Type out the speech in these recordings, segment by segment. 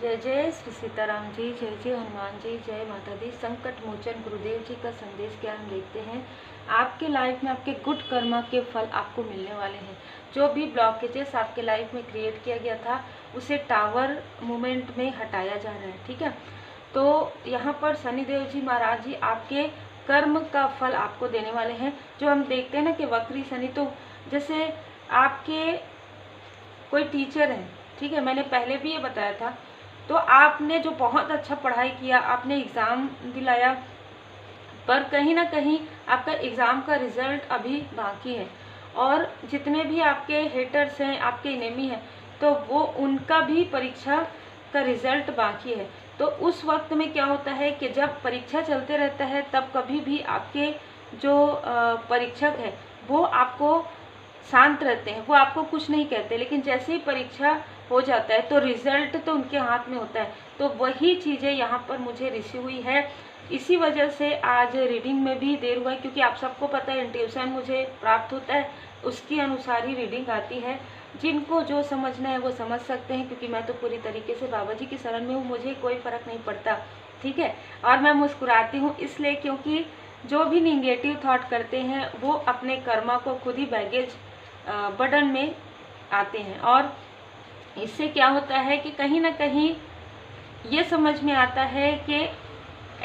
जय जय श्री सीताराम जी, जय जय हनुमान जी, जय माता दी। संकट मोचन गुरुदेव जी का संदेश क्या हम देखते हैं। आपके लाइफ में आपके गुड कर्मा के फल आपको मिलने वाले हैं। जो भी ब्लॉकेजेस आपके लाइफ में क्रिएट किया गया था उसे टावर मूवमेंट में हटाया जा रहा है। ठीक है, तो यहाँ पर शनिदेव जी महाराज जी आपके कर्म का फल आपको देने वाले हैं। जो हम देखते हैं ना कि वक्री शनि, तो जैसे आपके कोई टीचर हैं, ठीक है, मैंने पहले भी ये बताया था, तो आपने जो बहुत अच्छा पढ़ाई किया, आपने एग्ज़ाम दिलाया, पर कहीं ना कहीं आपका एग्ज़ाम का रिज़ल्ट अभी बाकी है, और जितने भी आपके हेटर्स हैं, आपके एनिमी हैं, तो वो उनका भी परीक्षा का रिज़ल्ट बाकी है। तो उस वक्त में क्या होता है कि जब परीक्षा चलते रहता है तब कभी भी आपके जो परीक्षक है वो आपको शांत रहते हैं, वो आपको कुछ नहीं कहते, लेकिन जैसे ही परीक्षा हो जाता है तो रिजल्ट तो उनके हाथ में होता है। तो वही चीज़ें यहाँ पर मुझे रिसीव हुई है, इसी वजह से आज रीडिंग में भी देर हुआ है, क्योंकि आप सबको पता है इंट्यूशन मुझे प्राप्त होता है, उसके अनुसार ही रीडिंग आती है। जिनको जो समझना है वो समझ सकते हैं, क्योंकि मैं तो पूरी तरीके से बाबा जी की शरण में हूँ, मुझे कोई फ़र्क नहीं पड़ता। ठीक है, और मैं मुस्कुराती हूँ इसलिए क्योंकि जो भी निगेटिव थॉट करते हैं वो अपने कर्मा को खुद ही बैगेज बर्डन में आते हैं, और इससे क्या होता है कि कहीं ना कहीं ये समझ में आता है कि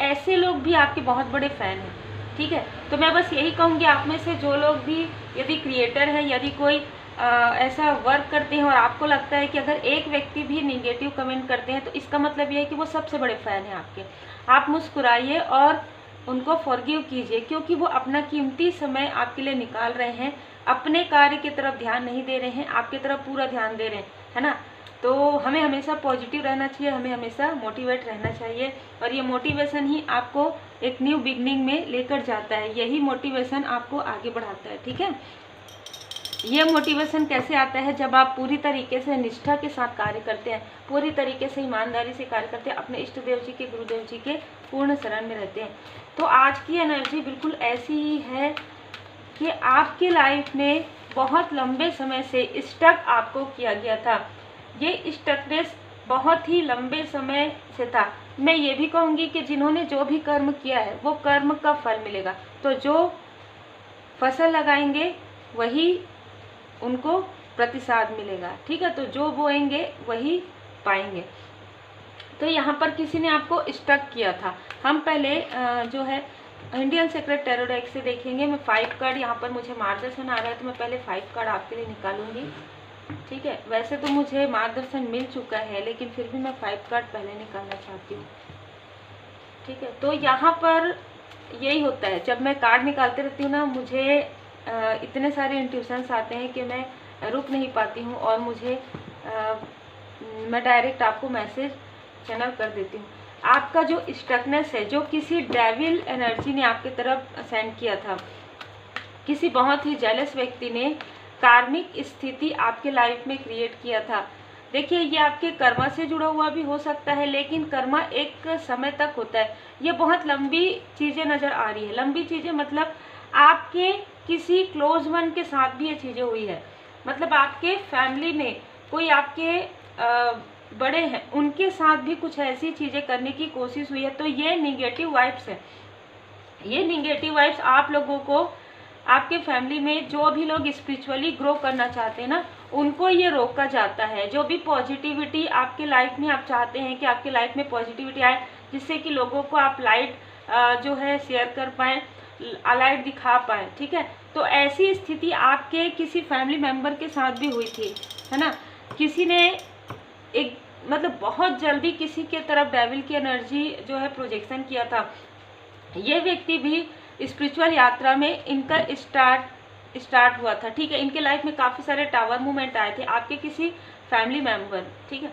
ऐसे लोग भी आपके बहुत बड़े फ़ैन हैं। ठीक है, तो मैं बस यही कहूँगी, आप में से जो लोग भी यदि क्रिएटर है, यदि कोई ऐसा वर्क करते हैं और आपको लगता है कि अगर एक व्यक्ति भी निगेटिव कमेंट करते हैं तो इसका मतलब ये है कि वो सबसे बड़े फ़ैन हैं आपके। आप मुस्कुराइए और उनको फॉरगिव कीजिए, क्योंकि वो अपना कीमती समय आपके लिए निकाल रहे हैं, अपने कार्य की तरफ ध्यान नहीं दे रहे हैं, आपकी तरफ पूरा ध्यान दे रहे हैं, है ना। तो हमें हमेशा पॉजिटिव रहना चाहिए, हमें हमेशा मोटिवेट रहना चाहिए, और ये मोटिवेशन ही आपको एक न्यू बिगनिंग में लेकर जाता है, यही मोटिवेशन आपको आगे बढ़ाता है। ठीक है, ये मोटिवेशन कैसे आता है, जब आप पूरी तरीके से निष्ठा के साथ कार्य करते हैं, पूरी तरीके से ईमानदारी से कार्य करते हैं, अपने इष्ट देव जी के गुरुदेव जी के पूर्ण शरण में रहते हैं। तो आज की एनर्जी बिल्कुल ऐसी ही है कि आपकी लाइफ में बहुत लंबे समय से स्टक आपको किया गया था, ये स्टकनेस बहुत ही लंबे समय से था। मैं ये भी कहूँगी कि जिन्होंने जो भी कर्म किया है वो कर्म का फल मिलेगा, तो जो फसल लगाएंगे वही उनको प्रतिसाद मिलेगा। ठीक है, तो जो बोएंगे वही पाएंगे। तो यहाँ पर किसी ने आपको स्टक किया था। हम पहले जो है इंडियन सीक्रेट टैरो डेक से देखेंगे। मैं 5 कार्ड, यहाँ पर मुझे मार्गदर्शन आ रहा है तो मैं पहले 5 कार्ड आपके लिए निकालूंगी। ठीक है, वैसे तो मुझे मार्गदर्शन मिल चुका है, लेकिन फिर भी मैं 5 कार्ड पहले निकालना चाहती हूँ। ठीक है, तो यहाँ पर यही होता है, जब मैं कार्ड निकालते रहती हूँ ना, मुझे इतने सारे इंट्यूशंस आते हैं कि मैं रुक नहीं पाती हूँ, और मुझे मैं डायरेक्ट आपको मैसेज चैनल कर देती हूँ। आपका जो स्टकनेस है, जो किसी डेविल एनर्जी ने आपकी तरफ सेंड किया था, किसी बहुत ही जेलस व्यक्ति ने कार्मिक स्थिति आपके लाइफ में क्रिएट किया था। देखिए, ये आपके कर्मा से जुड़ा हुआ भी हो सकता है, लेकिन कर्मा एक समय तक होता है। ये बहुत लंबी चीज़ें नज़र आ रही है। लंबी चीज़ें मतलब आपके किसी क्लोज वन के साथ भी ये चीज़ें हुई है, मतलब आपके फैमिली में कोई आपके बड़े हैं, उनके साथ भी कुछ ऐसी चीज़ें करने की कोशिश हुई है। तो ये निगेटिव वाइब्स है। ये निगेटिव वाइब्स आप लोगों को, आपके फैमिली में जो भी लोग स्पिरिचुअली ग्रो करना चाहते हैं ना, उनको ये रोका जाता है। जो भी पॉजिटिविटी आपके लाइफ में आप चाहते हैं कि आपके लाइफ में पॉजिटिविटी आए, जिससे कि लोगों को आप लाइट जो है शेयर कर पाएँ, लाइट दिखा पाएँ। ठीक है, तो ऐसी स्थिति आपके किसी फैमिली मेम्बर के साथ भी हुई थी, है ना। किसी ने एक मतलब बहुत जल्दी किसी के तरफ डेविल की एनर्जी जो है प्रोजेक्शन किया था। ये व्यक्ति भी स्पिरिचुअल यात्रा में इनका स्टार्ट हुआ था। ठीक है, इनके लाइफ में काफ़ी सारे टावर मूवमेंट आए थे, आपके किसी फैमिली मेम्बर। ठीक है,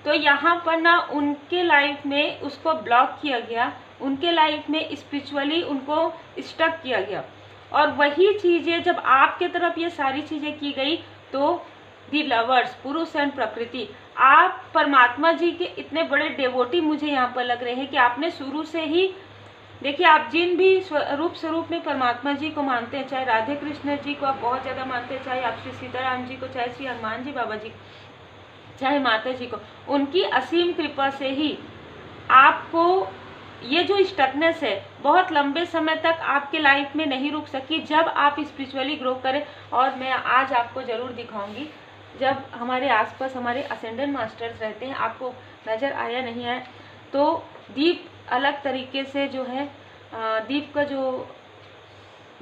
तो यहाँ पर ना उनके लाइफ में उसको ब्लॉक किया गया, उनके लाइफ में स्पिरिचुअली उनको स्टक किया गया। और वही चीज़ें जब आपके तरफ ये सारी चीज़ें की गई, तो दी लवर्स, पुरुष एंड प्रकृति, आप परमात्मा जी के इतने बड़े डेवोटी मुझे यहाँ पर लग रहे हैं कि आपने शुरू से ही, देखिए, आप जिन भी रूप स्वरूप में परमात्मा जी को मानते हैं, चाहे राधे कृष्ण जी को आप बहुत ज़्यादा मानते हैं, चाहे आप श्री सीताराम जी को, चाहे श्री हनुमान जी बाबा जी, चाहे माता जी को, उनकी असीम कृपा से ही आपको ये जो स्टकनेस है बहुत लंबे समय तक आपके लाइफ में नहीं रुक सकी जब आप स्पिरिचुअली ग्रो करें। और मैं आज आपको ज़रूर दिखाऊंगी, जब हमारे आसपास हमारे असेंडेंट मास्टर्स रहते हैं, आपको नज़र आया नहीं आया, तो दीप अलग तरीके से जो है, दीप का जो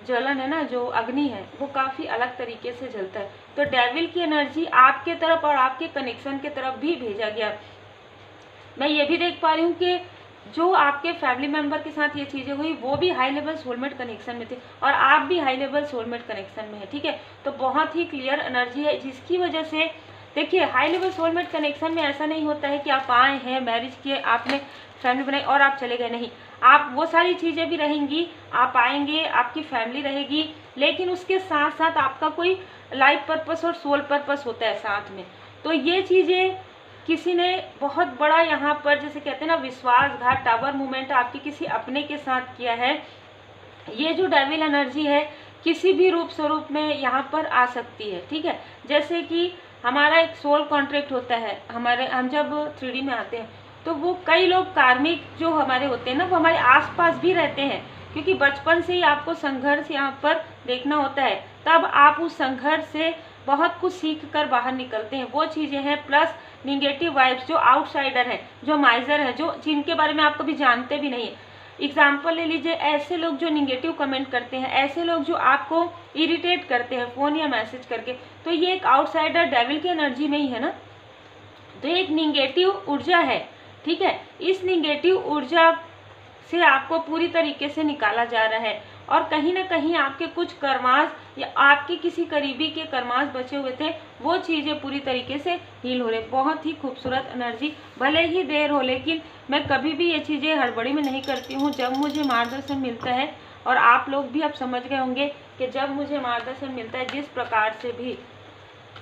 ज्वलन है ना, जो अग्नि है, वो काफ़ी अलग तरीके से जलता है। तो डेविल की एनर्जी आपके तरफ और आपके कनेक्शन के तरफ भी भेजा गया। मैं ये भी देख पा रही हूँ कि जो आपके फैमिली मेंबर के साथ ये चीज़ें हुई वो भी हाई लेवल सोलमेट कनेक्शन में थे और आप भी हाई लेवल सोलमेट कनेक्शन में है, ठीक है। तो बहुत ही क्लियर एनर्जी है, जिसकी वजह से देखिए हाई लेवल सोलमेट कनेक्शन में ऐसा नहीं होता है कि आप आए हैं, मैरिज किए, आपने फैमिली बनाई और आप चले गए, नहीं, आप वो सारी चीज़ें भी रहेंगी, आप आएंगे, आपकी फैमिली रहेगी, लेकिन उसके साथ साथ आपका कोई लाइफ पर्पस और सोल पर्पस होता है साथ में। तो ये चीज़ें किसी ने बहुत बड़ा यहाँ पर जैसे कहते हैं ना विश्वासघात, टावर मूवमेंट आपके किसी अपने के साथ किया है। ये जो डेविल एनर्जी है किसी भी रूप स्वरूप में यहाँ पर आ सकती है, ठीक है। जैसे कि हमारा एक सोल कॉन्ट्रैक्ट होता है, हम जब 3D में आते हैं तो वो कई लोग कार्मिक जो हमारे होते हैं ना, वो हमारे आसपास भी रहते हैं, क्योंकि बचपन से ही आपको संघर्ष यहाँ पर देखना होता है, तब आप उस संघर्ष से बहुत कुछ सीख कर बाहर निकलते हैं, वो चीज़ें हैं। प्लस निगेटिव वाइब्स, जो आउटसाइडर हैं, जो माइजर है, जो जिनके बारे में आप कभी जानते भी नहीं है। एग्जाम्पल ले लीजिए, ऐसे लोग जो निगेटिव कमेंट करते हैं, ऐसे लोग जो आपको इरिटेट करते हैं फ़ोन या मैसेज करके, तो ये एक आउटसाइडर डेविल की एनर्जी में ही है ना। तो एक निगेटिव ऊर्जा है, ठीक है। इस निगेटिव ऊर्जा से आपको पूरी तरीके से निकाला जा रहा है और कहीं ना कहीं आपके कुछ कर्मास या आपके किसी करीबी के कर्मास बचे हुए थे, वो चीज़ें पूरी तरीके से हील हो रहे। बहुत ही खूबसूरत एनर्जी, भले ही देर हो, लेकिन मैं कभी भी ये चीज़ें हड़बड़ी में नहीं करती हूँ। जब मुझे मार्गदर्शन मिलता है, और आप लोग भी अब समझ गए होंगे कि जब मुझे मार्गदर्शन मिलता है, जिस प्रकार से भी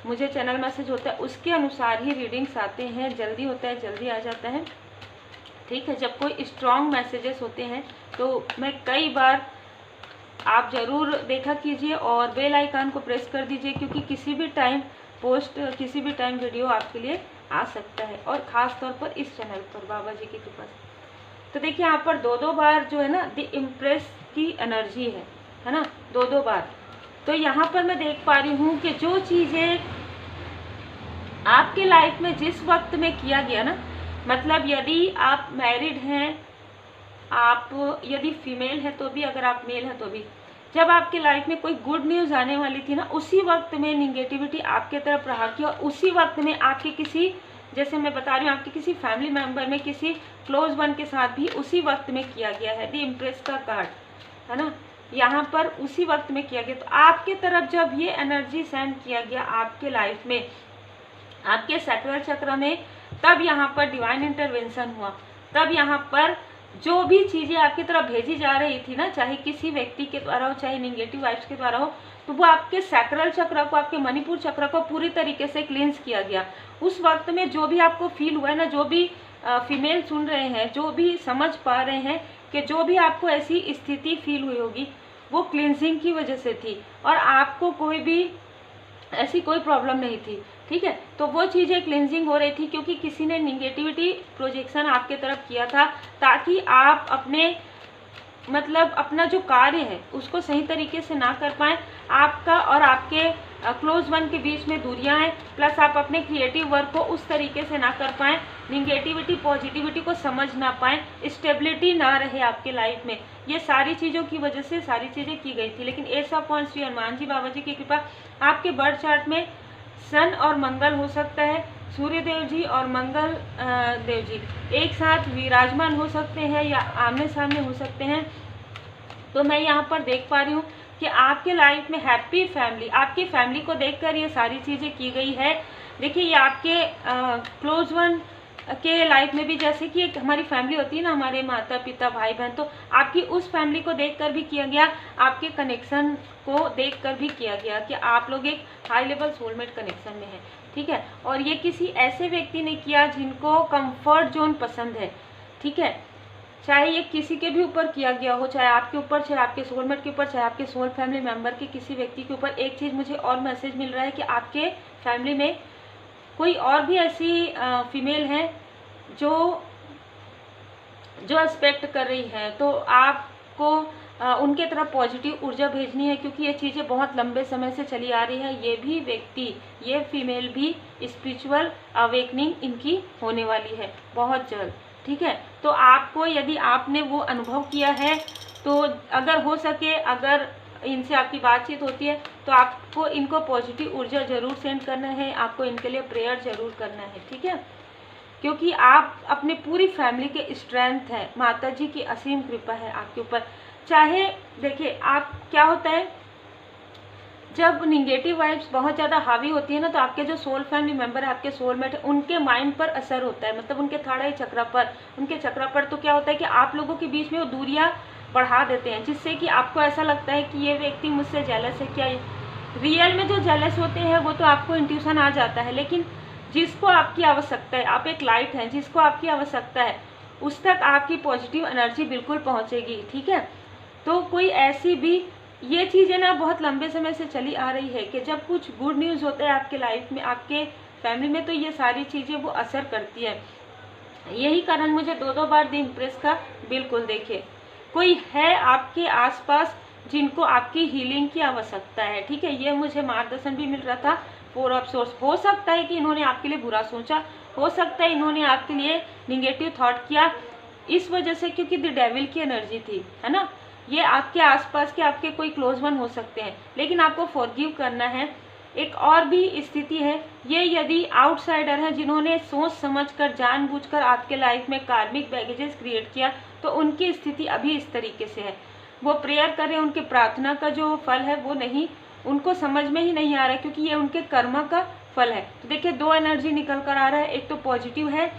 मुझे चैनल मैसेज होता है उसके अनुसार ही रीडिंग्स आते हैं। जल्दी होता है जल्दी आ जाता है, ठीक है। जब कोई स्ट्रॉन्ग मैसेजेस होते हैं तो मैं कई बार, आप ज़रूर देखा कीजिए और बेल आइकन को प्रेस कर दीजिए, क्योंकि किसी भी टाइम पोस्ट, किसी भी टाइम वीडियो आपके लिए आ सकता है, और ख़ास तौर पर इस चैनल पर बाबा जी की कृपा से। तो देखिए यहाँ पर दो बार जो है ना द इम्प्रेस की एनर्जी है ना, दो बार। तो यहाँ पर मैं देख पा रही हूँ कि जो चीज़ें आपके लाइफ में जिस वक्त में किया गया ना, मतलब यदि आप मैरिड हैं, आप यदि फीमेल है तो भी, अगर आप मेल हैं तो भी, जब आपके लाइफ में कोई गुड न्यूज़ आने वाली थी ना, उसी वक्त में निगेटिविटी आपके तरफ रहा की, और उसी वक्त में आपके किसी, जैसे मैं बता रही हूँ, आपके किसी फैमिली मेम्बर में, किसी क्लोज वन के साथ भी उसी वक्त में किया गया है। द इम्प्रेस का कार्ड है ना, यहाँ पर उसी वक्त में किया गया। तो आपके तरफ जब ये एनर्जी सेंड किया गया आपके लाइफ में, आपके सैक्रल चक्र में, तब यहाँ पर डिवाइन इंटरवेंशन हुआ। तब यहाँ पर जो भी चीज़ें आपकी तरफ भेजी जा रही थी ना, चाहे किसी व्यक्ति के द्वारा हो, चाहे निगेटिव वाइब्स के द्वारा हो, तो वो आपके सैक्रल चक्र को, आपके मणिपुर चक्र को पूरी तरीके से क्लींस किया गया। उस वक्त में जो भी आपको फील हुआ है ना, जो भी फीमेल सुन रहे हैं, जो भी समझ पा रहे हैं कि जो भी आपको ऐसी स्थिति फील हुई होगी, वो क्लींजिंग की वजह से थी, और आपको कोई भी ऐसी कोई प्रॉब्लम नहीं थी, ठीक है। तो वो चीज़ें क्लिनजिंग हो रही थी क्योंकि किसी ने निगेटिविटी प्रोजेक्शन आपके तरफ किया था, ताकि आप अपने, मतलब अपना जो कार्य है उसको सही तरीके से ना कर पाएँ। आपका और आपके क्लोज वन के बीच में दूरियां हैं, प्लस आप अपने क्रिएटिव वर्क को उस तरीके से ना कर पाएँ, निगेटिविटी पॉजिटिविटी को समझ ना पाएँ, स्टेबिलिटी ना रहे आपके लाइफ में। ये सारी चीज़ों की वजह से सारी चीज़ें की गई थी। लेकिन ace of wands Shri Hanuman ji Baba ji की कृपा, आपके बर्थ चार्ट में सन और मंगल हो सकता है, सूर्य देव जी और मंगल देव जी एक साथ विराजमान हो सकते हैं या आमने सामने हो सकते हैं। तो मैं यहाँ पर देख पा रही हूँ कि आपके लाइफ में हैप्पी फैमिली, आपकी फैमिली को देखकर ये सारी चीज़ें की गई है। देखिए ये आपके क्लोज वन के लाइफ में भी, जैसे कि एक हमारी फैमिली होती है ना, हमारे माता पिता भाई बहन, तो आपकी उस फैमिली को देखकर भी किया गया, आपके कनेक्शन को देखकर भी किया गया कि आप लोग एक हाई लेवल सोलमेट कनेक्शन में हैं, ठीक है। और ये किसी ऐसे व्यक्ति ने किया जिनको कंफर्ट जोन पसंद है, ठीक है। चाहे ये किसी के भी ऊपर किया गया हो, चाहे आपके ऊपर, चाहे आपके सोलमेट के ऊपर, चाहे आपके सोल फैमिली मेम्बर के किसी व्यक्ति के ऊपर। एक चीज़ मुझे और मैसेज मिल रहा है कि आपके फैमिली में कोई और भी ऐसी फीमेल है जो एक्सपेक्ट कर रही है, तो आपको उनके तरफ पॉजिटिव ऊर्जा भेजनी है, क्योंकि ये चीज़ें बहुत लंबे समय से चली आ रही है। ये भी व्यक्ति, ये फीमेल भी स्पिरिचुअल अवेकनिंग इनकी होने वाली है बहुत जल्द, ठीक है। तो आपको, यदि आपने वो अनुभव किया है, तो अगर हो सके, अगर इनसे आपकी बातचीत होती है, तो आपको इनको पॉजिटिव ऊर्जा ज़रूर सेंड करना है, आपको इनके लिए प्रेयर ज़रूर करना है, ठीक है। क्योंकि आप अपनी पूरी फैमिली के स्ट्रेंथ है, माता जी की असीम कृपा है आपके ऊपर। चाहे देखिए, आप क्या होता है, जब निगेटिव वाइब्स बहुत ज़्यादा हावी होती है ना, तो आपके जो सोल फैमिली मेंबर है, आपके सोलमेट है, उनके माइंड पर असर होता है, मतलब उनके थर्ड आई चक्र पर, उनके चक्र पर। तो क्या होता है कि आप लोगों के बीच में वो दूरियां बढ़ा देते हैं, जिससे कि आपको ऐसा लगता है कि ये व्यक्ति मुझसे जेलस है। क्या रियल में जो जेलस होते हैं वो तो आपको इंट्यूशन आ जाता है, लेकिन जिसको आपकी आवश्यकता है, आप एक लाइट हैं, जिसको आपकी आवश्यकता है, उस तक आपकी पॉजिटिव एनर्जी बिल्कुल पहुंचेगी, ठीक है। तो कोई ऐसी भी, ये चीज़ें ना बहुत लंबे समय से चली आ रही है कि जब कुछ गुड न्यूज़ होता है आपके लाइफ में, आपके फैमिली में, तो ये सारी चीज़ें वो असर करती है। यही कारण मुझे 2-2 बार द इम्प्रेस का बिल्कुल देखिए, कोई है आपके आसपास जिनको आपकी हीलिंग की आवश्यकता है, ठीक है। ये मुझे मार्गदर्शन भी मिल रहा था 4 ऑफ सोर्स। हो सकता है कि इन्होंने आपके लिए बुरा सोचा, हो सकता है इन्होंने आपके लिए निगेटिव थॉट किया, इस वजह से, क्योंकि द डेविल की एनर्जी थी, है ना। ये आपके आसपास के आपके कोई क्लोज वन हो सकते हैं, लेकिन आपको फॉरगिव करना है। एक और भी स्थिति है, ये यदि आउटसाइडर हैं जिन्होंने सोच समझकर जानबूझकर आपके लाइफ में कार्मिक बैगेजेस क्रिएट किया, तो उनकी स्थिति अभी इस तरीके से है। वो प्रेयर करें, उनके प्रार्थना का जो फल है वो नहीं, उनको समझ में ही नहीं आ रहा है, क्योंकि ये उनके कर्म का फल है। तो देखिए, 2 एनर्जी निकल कर आ रहा है। एक तो पॉजिटिव है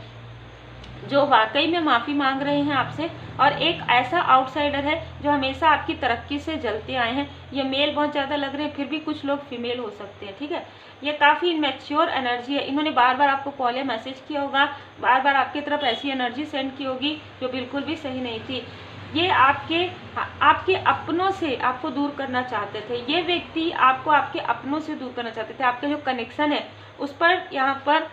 जो वाकई में माफ़ी मांग रहे हैं आपसे, और एक ऐसा आउटसाइडर है जो हमेशा आपकी तरक्की से जलते आए हैं। ये मेल बहुत ज़्यादा लग रहे हैं, फिर भी कुछ लोग फीमेल हो सकते हैं, ठीक है। ये काफ़ी इमेच्योर एनर्जी है। इन्होंने बार बार आपको कॉल या मैसेज किया होगा, बार बार आपकी तरफ ऐसी एनर्जी सेंड की होगी जो बिल्कुल भी सही नहीं थी। ये आपके अपनों से आपको दूर करना चाहते थे। ये व्यक्ति आपको आपके अपनों से दूर करना चाहते थे। आपके जो कनेक्शन है उस पर यहाँ पर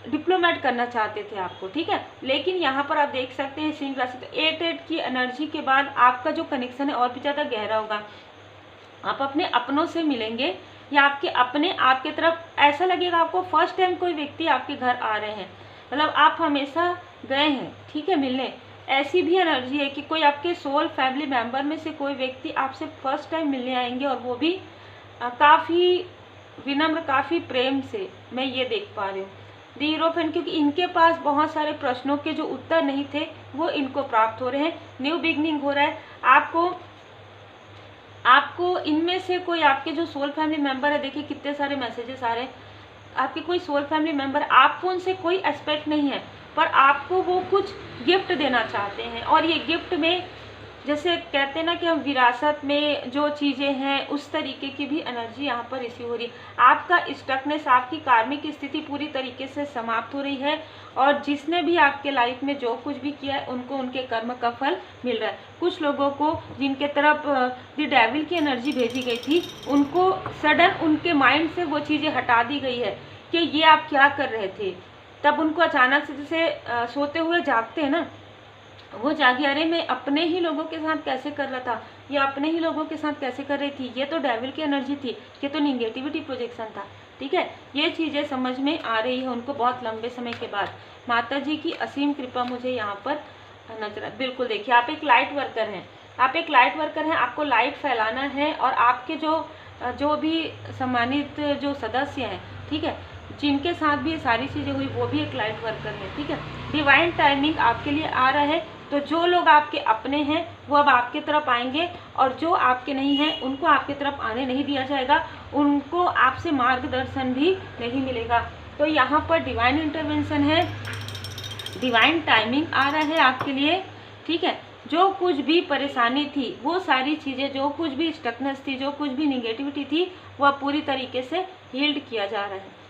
डिप्लोमेट करना चाहते थे आपको, ठीक है। लेकिन यहाँ पर आप देख सकते हैं सिंह राशि, तो 8 की एनर्जी के बाद आपका जो कनेक्शन है और भी ज़्यादा गहरा होगा। आप अपने अपनों से मिलेंगे, या आपके अपने आपके तरफ ऐसा लगेगा आपको फर्स्ट टाइम कोई व्यक्ति आपके घर आ रहे हैं, मतलब आप हमेशा गए हैं, ठीक है, मिलने। ऐसी भी एनर्जी है कि कोई आपके सोल फैमिली मेंबर में से कोई व्यक्ति आपसे फर्स्ट टाइम मिलने आएंगे, और वो भी काफ़ी विनम्र, काफ़ी प्रेम से, मैं ये देख पा रही हूँ। द हीरोफेन, क्योंकि इनके पास बहुत सारे प्रश्नों के जो उत्तर नहीं थे वो इनको प्राप्त हो रहे हैं। न्यू बिगनिंग हो रहा है। आपको इनमें से कोई, आपके जो सोल फैमिली मेंबर है, देखिए कितने सारे मैसेजेस आ रहे हैं, आपके कोई सोल फैमिली मेंबर, आपको उनसे कोई एस्पेक्ट नहीं है, पर आपको वो कुछ गिफ्ट देना चाहते हैं। और ये गिफ्ट में, जैसे कहते हैं ना कि हम विरासत में जो चीज़ें हैं, उस तरीके की भी एनर्जी यहाँ पर रिसीव हो रही है। आपका स्टकनेस, आपकी कार्मिक स्थिति पूरी तरीके से समाप्त हो रही है, और जिसने भी आपके लाइफ में जो कुछ भी किया है उनको उनके कर्म का फल मिल रहा है। कुछ लोगों को जिनके तरफ द डेविल की एनर्जी भेजी गई थी, उनको सडन उनके माइंड से वो चीज़ें हटा दी गई है कि ये आप क्या कर रहे थे। तब उनको अचानक से, जैसे सोते हुए जागते हैं ना, वो जागी, अरे मैं अपने ही लोगों के साथ कैसे कर रहा था, या अपने ही लोगों के साथ कैसे कर रही थी, ये तो डेविल की एनर्जी थी, ये तो निगेटिविटी प्रोजेक्शन था, ठीक है। ये चीज़ें समझ में आ रही है उनको बहुत लंबे समय के बाद। माता जी की असीम कृपा मुझे यहाँ पर नजर, बिल्कुल देखिए, आप एक लाइट वर्कर हैं, आप एक लाइट वर्कर हैं, आपको लाइट फैलाना है, और आपके जो भी सम्मानित जो सदस्य हैं, ठीक है, जिनके साथ भी ये सारी चीज़ें हुई, वो भी एक लाइट वर्कर है, ठीक है। डिवाइन टाइमिंग आपके लिए आ रहा है। तो जो लोग आपके अपने हैं वो अब आपके तरफ आएंगे, और जो आपके नहीं हैं उनको आपके तरफ आने नहीं दिया जाएगा, उनको आपसे मार्गदर्शन भी नहीं मिलेगा। तो यहाँ पर डिवाइन इंटरवेंशन है, डिवाइन टाइमिंग आ रहा है आपके लिए, ठीक है। जो कुछ भी परेशानी थी, वो सारी चीज़ें, जो कुछ भी स्टकनेस थी, जो कुछ भी निगेटिविटी थी, वह पूरी तरीके से हील्ड किया जा रहा है।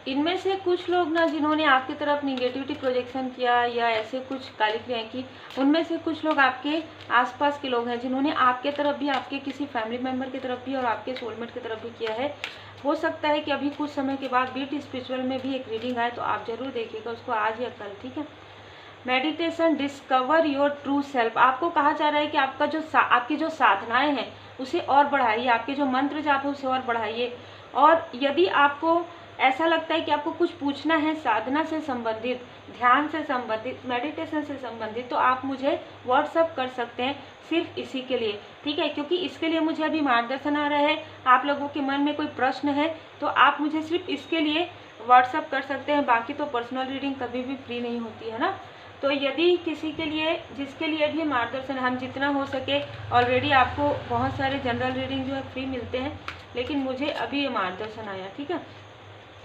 इनमें से कुछ लोग ना, जिन्होंने आपकी तरफ निगेटिविटी प्रोजेक्शन किया या ऐसे कुछ काली क्रियाएं की, उनमें से कुछ लोग आपके आसपास के लोग हैं जिन्होंने आपके तरफ भी, आपके किसी फैमिली मेम्बर की तरफ भी, और आपके सोलमेट की तरफ भी किया है। हो सकता है कि अभी कुछ समय के बाद बीट स्पिरिचुअल में भी एक रीडिंग आए, तो आप जरूर देखिएगा उसको आज या कल, ठीक है। Meditation discover your true self. आपको कहा जा रहा है कि आपकी जो साधनाएं हैं उसे और बढ़ाइए, आपके जो मंत्र जाप है उसे और बढ़ाइए। और यदि आपको ऐसा लगता है कि आपको कुछ पूछना है साधना से संबंधित, ध्यान से संबंधित, मेडिटेशन से संबंधित, तो आप मुझे व्हाट्सअप कर सकते हैं सिर्फ इसी के लिए, ठीक है। क्योंकि इसके लिए मुझे अभी मार्गदर्शन आ रहा है। आप लोगों के मन में कोई प्रश्न है तो आप मुझे सिर्फ इसके लिए व्हाट्सअप कर सकते हैं, बाकी तो पर्सनल रीडिंग कभी भी फ्री नहीं होती है ना। तो यदि किसी के लिए, जिसके लिए भी मार्गदर्शन, हम जितना हो सके, ऑलरेडी आपको बहुत सारे जनरल रीडिंग जो है फ्री मिलते हैं, लेकिन मुझे अभी ये मार्गदर्शन आया, ठीक है।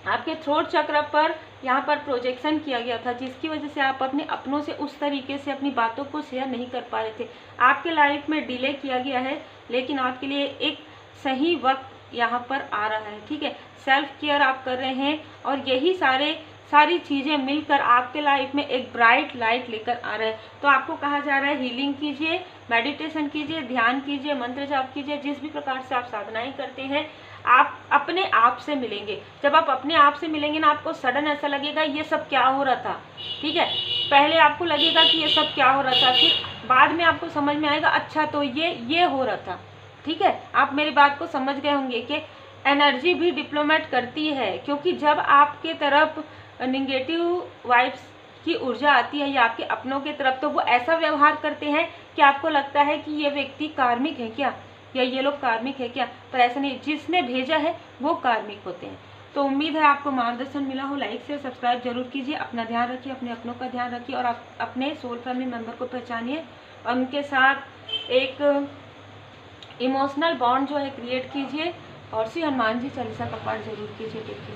आपके थ्रोट चक्र पर यहाँ पर प्रोजेक्शन किया गया था, जिसकी वजह से आप अपने अपनों से उस तरीके से अपनी बातों को शेयर नहीं कर पा रहे थे। आपके लाइफ में डिले किया गया है, लेकिन आपके लिए एक सही वक्त यहाँ पर आ रहा है, ठीक है। सेल्फ केयर आप कर रहे हैं और यही सारी चीज़ें मिलकर आपके लाइफ में एक ब्राइट लाइट लेकर आ रहे हैं। तो आपको कहा जा रहा है हीलिंग कीजिए, मेडिटेशन कीजिए, ध्यान कीजिए, मंत्र जाप कीजिए, जिस भी प्रकार से आप साधनाएं करते हैं आप अपने आप से मिलेंगे। जब आप अपने आप से मिलेंगे ना, आपको सडन ऐसा लगेगा ये सब क्या हो रहा था, ठीक है। पहले आपको लगेगा कि ये सब क्या हो रहा था, फिर बाद में आपको समझ में आएगा अच्छा तो ये हो रहा था, ठीक है। आप मेरी बात को समझ गए होंगे कि एनर्जी भी डिप्लोमेट करती है, क्योंकि जब आपके तरफ निगेटिव वाइब्स की ऊर्जा आती है या आपके अपनों की तरफ, तो वो ऐसा व्यवहार करते हैं कि आपको लगता है कि ये व्यक्ति कार्मिक है क्या, या ये लोग कार्मिक है क्या, पर ऐसा नहीं, जिसने भेजा है वो कार्मिक होते हैं। तो उम्मीद है आपको मार्गदर्शन मिला हो। लाइक से सब्सक्राइब जरूर कीजिए, अपना ध्यान रखिए, अपने अपनों का ध्यान रखिए, और आप अपने सोल फैमिली मेंबर को पहचानिए और उनके साथ एक इमोशनल बॉन्ड जो है क्रिएट कीजिए, और श्री हनुमान जी चालीसा का पाठ जरूर कीजिए। देखिए।